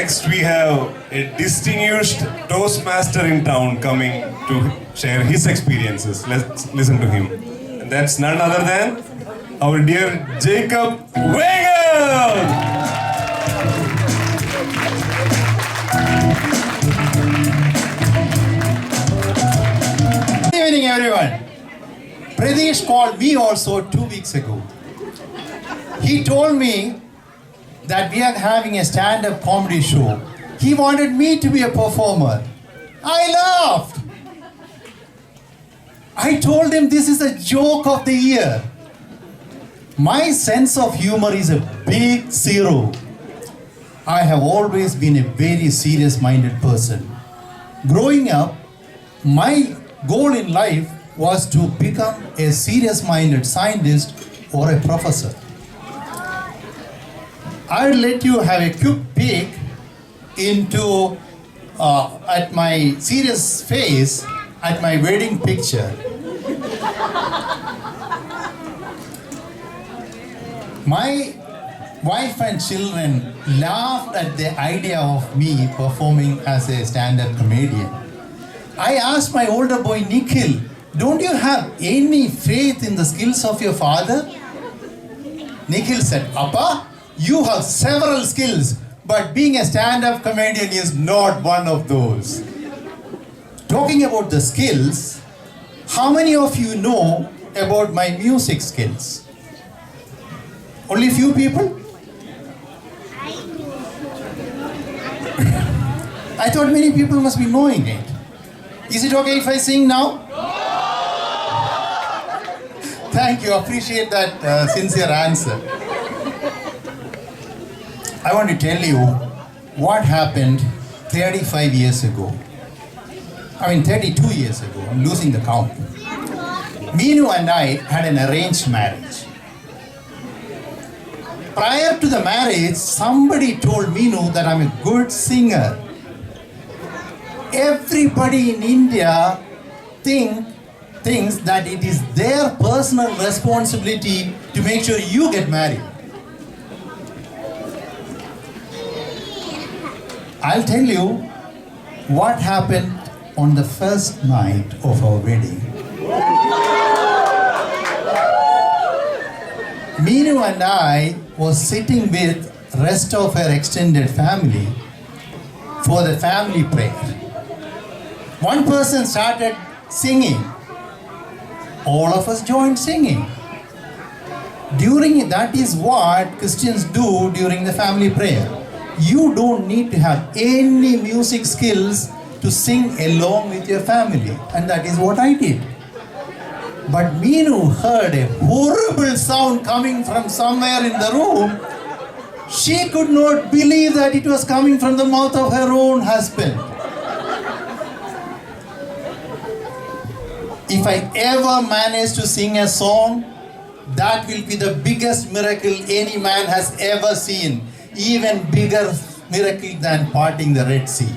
Next, we have a distinguished Toastmaster in town coming to share his experiences. Let's listen to him. And that's none other than our dear Jacob Vengal! Good evening, everyone. Pradesh called me also 2 weeks ago. He told me that we are having a stand-up comedy show. He wanted me to be a performer. I laughed. I told him this is a joke of the year. My sense of humor is a big zero. I have always been a very serious-minded person. Growing up, my goal in life was to become a serious-minded scientist or a professor. I'll let you have a quick peek into at my serious face at my wedding picture. My wife and children laughed at the idea of me performing as a stand-up comedian. I asked my older boy Nikhil, don't you have any faith in the skills of your father? Nikhil said, Appa, you have several skills, but being a stand-up comedian is not one of those. Talking about the skills, how many of you know about my music skills? Only few people? I thought many people must be knowing it. Is it okay if I sing now? Thank you, appreciate that sincere answer. I want to tell you what happened 35 years ago. 32 years ago. I'm losing the count. Meenu and I had an arranged marriage. Prior to the marriage, somebody told Meenu that I'm a good singer. Everybody in India thinks that it is their personal responsibility to make sure you get married. I'll tell you what happened on the first night of our wedding. Meenu and I was sitting with rest of her extended family for the family prayer. One person started singing. All of us joined singing. That is what Christians do during the family prayer. You don't need to have any music skills to sing along with your family. And that is what I did. But Meenu heard a horrible sound coming from somewhere in the room. She could not believe that it was coming from the mouth of her own husband. If I ever manage to sing a song, that will be the biggest miracle any man has ever seen. Even bigger miracle than parting the Red Sea.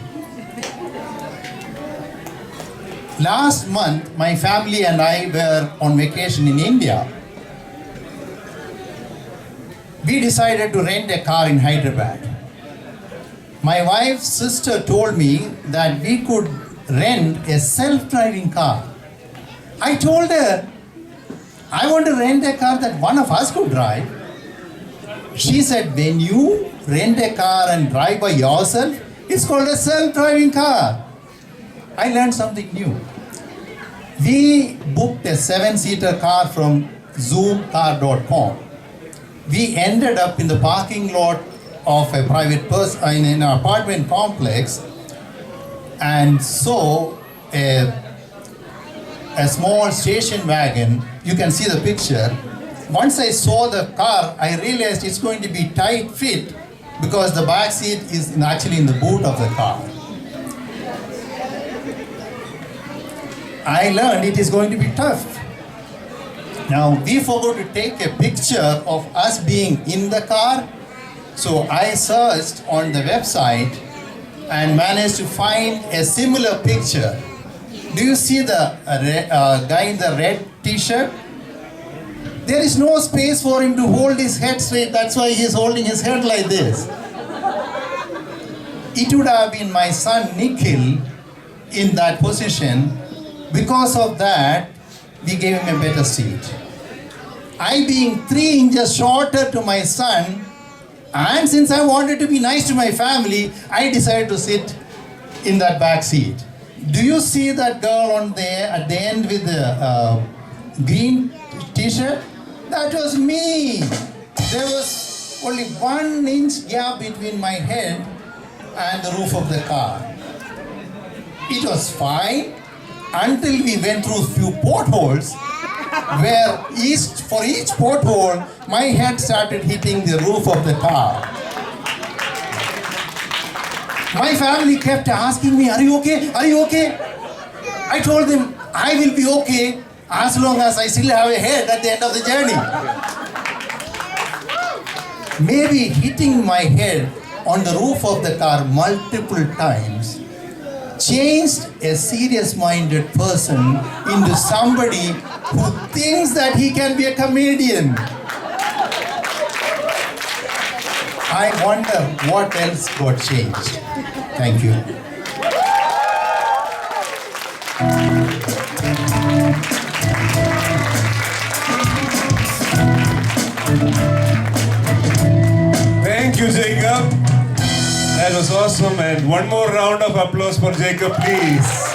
Last month, my family and I were on vacation in India. We decided to rent a car in Hyderabad. My wife's sister told me that we could rent a self-driving car. I told her, I want to rent a car that one of us could drive. She said, when you rent a car and drive by yourself, it's called a self-driving car. I learned something new. We booked a 7-seater car from zoomcar.com. We ended up in the parking lot of a private person in an apartment complex and saw a small station wagon. You can see the picture. Once I saw the car, I realized it's going to be tight fit because the back seat is actually in the boot of the car. I learned it is going to be tough. Now, we forgot to take a picture of us being in the car. So I searched on the website and managed to find a similar picture. Do you see the guy in the red t-shirt? There is no space for him to hold his head straight. That's why he is holding his head like this. it would have been my son Nikhil in that position. Because of that, we gave him a better seat. I being 3 inches shorter to my son, and since I wanted to be nice to my family, I decided to sit in that back seat. Do you see that girl on there at the end with the green t-shirt? That was me. There was only 1 inch gap between my head and the roof of the car. It was fine until we went through few potholes where for each pothole, my head started hitting the roof of the car. My family kept asking me, "Are you okay? Are you okay?" I told them, I will be okay as long as I still have a head at the end of the journey. Maybe hitting my head on the roof of the car multiple times changed a serious-minded person into somebody who thinks that he can be a comedian. I wonder what else got changed. Thank you. Thank you, Jacob. That was awesome. And one more round of applause for Jacob, please.